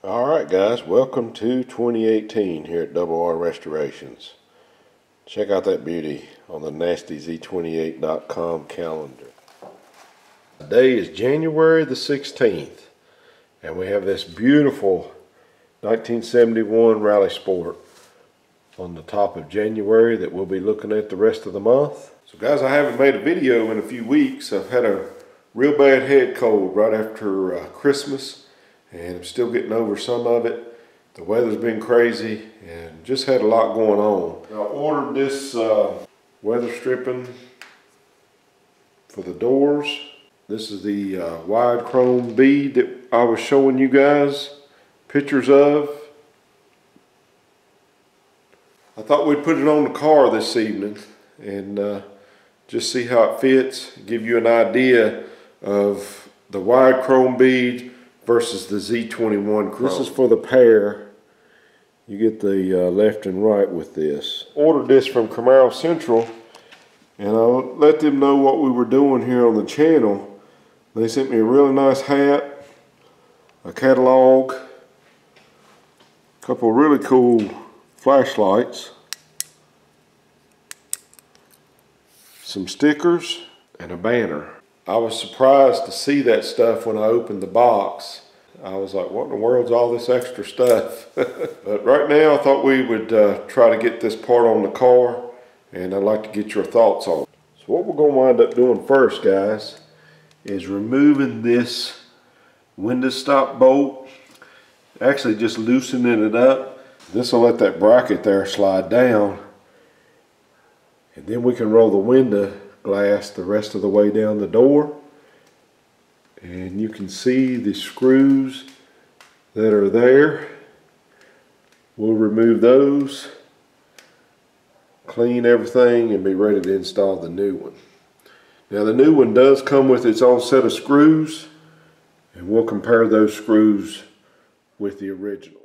Alright guys, welcome to 2018 here at Double R Restorations. Check out that beauty on the nasty Z21.com calendar. Today is January the 16th and we have this beautiful 1971 Rally Sport on the top of January that we'll be looking at the rest of the month. So guys, I haven't made a video in a few weeks. I've had a real bad head cold right after Christmas. And I'm still getting over some of it. The weather's been crazy and just had a lot going on. I ordered this weather stripping for the doors. This is the wide chrome bead that I was showing you guys pictures of. I thought we'd put it on the car this evening and just see how it fits, give you an idea of the wide chrome bead versus the Z21 Chrome. This is for the pair. You get the left and right with this. Ordered this from Camaro Central and I let them know what we were doing here on the channel. They sent me a really nice hat, a catalog, a couple of really cool flashlights, some stickers, and a banner. I was surprised to see that stuff when I opened the box. I was like, what in the world's all this extra stuff? But right now I thought we would try to get this part on the car, and I'd like to get your thoughts on it. So what we're going to wind up doing first, guys, is removing this window stop bolt, actually just loosening it up. This will let that bracket there slide down, and then we can roll the window glass the rest of the way down the door, and you can see the screws that are there. We'll remove those, clean everything, and be ready to install the new one. Now the new one does come with its own set of screws, and we'll compare those screws with the original.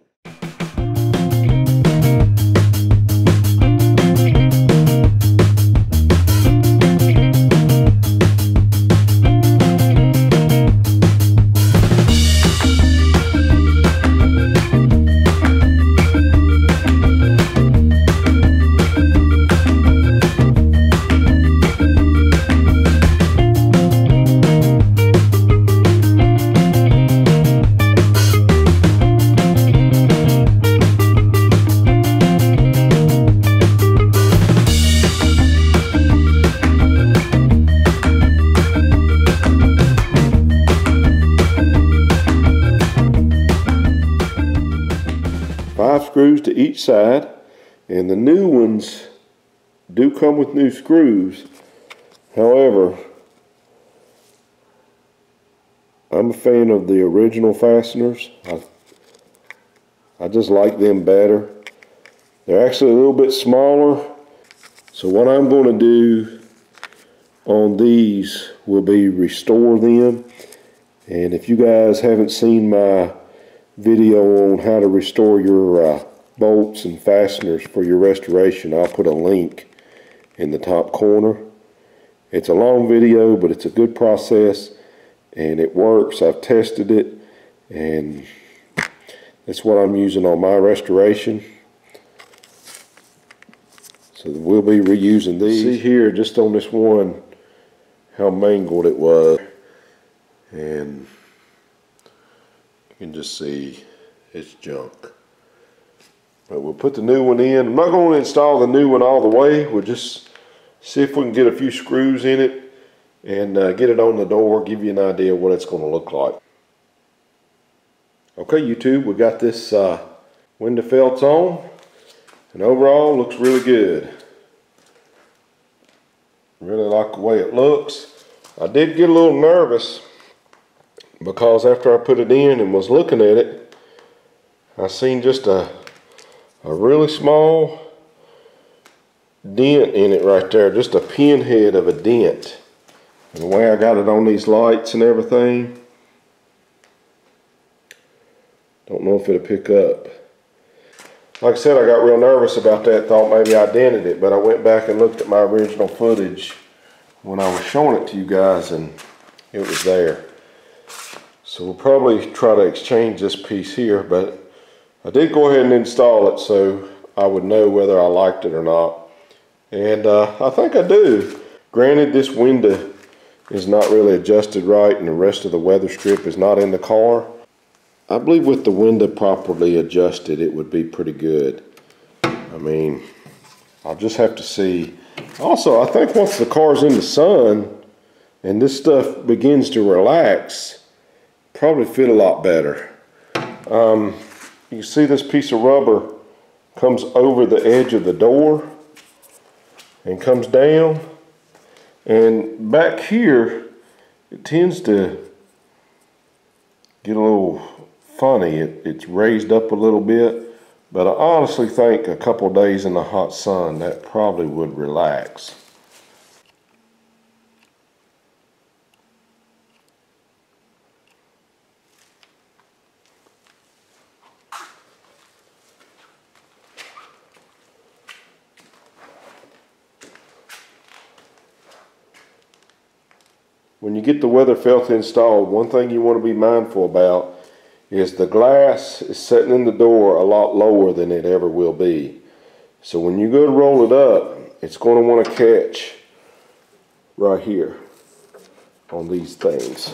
Screws to each side, and the new ones do come with new screws. However, I'm a fan of the original fasteners. I just like them better. They're actually a little bit smaller, so what I'm going to do on these will be restore them. And if you guys haven't seen my video on how to restore your bolts and fasteners for your restoration, I'll put a link in the top corner. It's a long video, but it's a good process and it works. I've tested it and that's what I'm using on my restoration. So we'll be reusing these. See here just on this one how mangled it was, and you can just see it's junk. But we'll put the new one in. I'm not going to install the new one all the way. We'll just see if we can get a few screws in it and get it on the door, give you an idea of what it's going to look like. Okay, YouTube, we got this window felts on, and overall looks really good. Really like the way it looks. I did get a little nervous because after I put it in and was looking at it, I seen just a really small dent in it right there, just a pinhead of a dent. And the way I got it on these lights and everything, don't know if it'll pick up. Like I said, I got real nervous about that, thought maybe I dented it, but I went back and looked at my original footage when I was showing it to you guys and it was there. So So we'll probably try to exchange this piece here, but I did go ahead and install it so I would know whether I liked it or not. And I think I do. Granted, this window is not really adjusted right and the rest of the weather strip is not in the car. I believe with the window properly adjusted, it would be pretty good. I mean, I'll just have to see. Also, I think once the car's in the sun and this stuff begins to relax, probably feel a lot better. You can see this piece of rubber comes over the edge of the door and comes down. And back here, it tends to get a little funny. It's raised up a little bit. But I honestly think a couple days in the hot sun, that probably would relax. When you get the weather filter installed, one thing you want to be mindful about is the glass is sitting in the door a lot lower than it ever will be. So when you go to roll it up, it's going to want to catch right here on these things.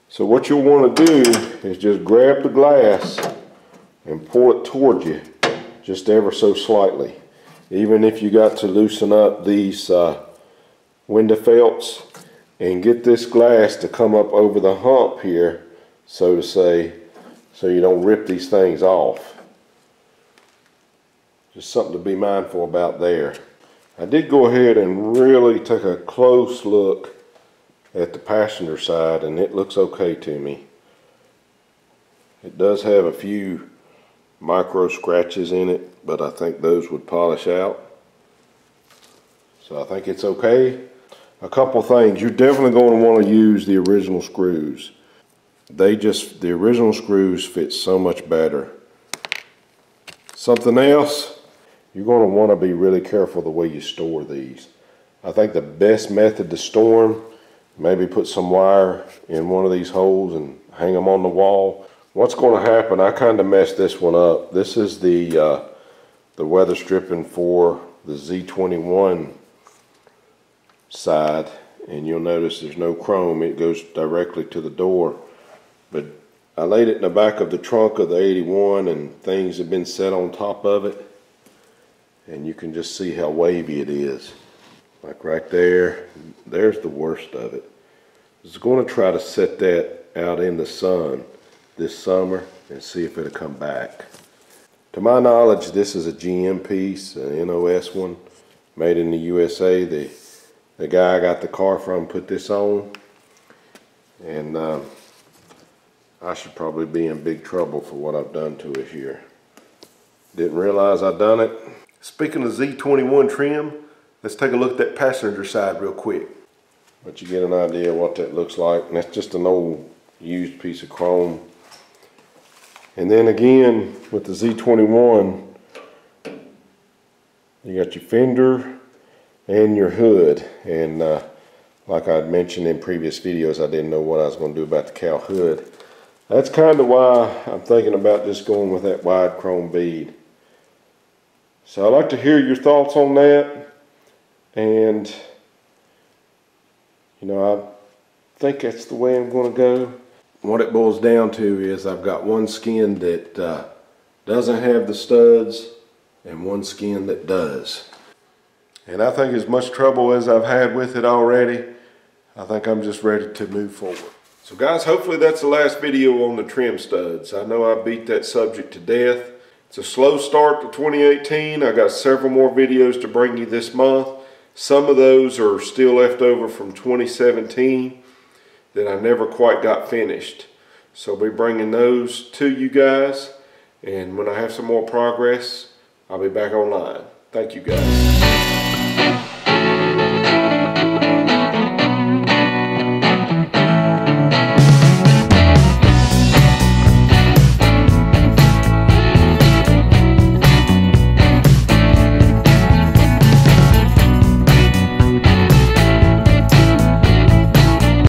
So what you'll want to do is just grab the glass and pull it toward you just ever so slightly. Even if you got to loosen up these window felts and get this glass to come up over the hump here, so to say, so you don't rip these things off. Just something to be mindful about there. I did go ahead and really take a close look at the passenger side, and it looks okay to me. It does have a few micro scratches in it, but I think those would polish out. So I think it's okay. A couple things. You're definitely going to want to use the original screws. The original screws fit so much better. Something else, you're going to want to be really careful the way you store these. I think the best method to store them, maybe put some wire in one of these holes and hang them on the wall. What's going to happen, I kind of messed this one up. This is the weather stripping for the Z21 side, and you'll notice there's no chrome. It goes directly to the door. But I laid it in the back of the trunk of the 81 and things have been set on top of it. And you can just see how wavy it is. Like right there, there's the worst of it. I was going to try to set that out in the sun this summer and see if it'll come back. To my knowledge, this is a GM piece, an NOS one, made in the USA. The guy I got the car from put this on. And I should probably be in big trouble for what I've done to it here. Didn't realize I'd done it. Speaking of Z21 trim, let's take a look at that passenger side real quick. But you get an idea of what that looks like. And that's just an old used piece of chrome. And then again, with the Z21, you got your fender and your hood. And like I'd mentioned in previous videos, I didn't know what I was going to do about the cow hood. That's kind of why I'm thinking about just going with that wide chrome bead. So I'd like to hear your thoughts on that. And, you know, I think that's the way I'm going to go. What it boils down to is I've got one skin that doesn't have the studs and one skin that does. And I think as much trouble as I've had with it already, I think I'm just ready to move forward. So guys, hopefully that's the last video on the trim studs. I know I beat that subject to death. It's a slow start to 2018. I got several more videos to bring you this month. Some of those are still left over from 2017 that I never quite got finished. So I'll be bringing those to you guys. And when I have some more progress, I'll be back online. Thank you guys.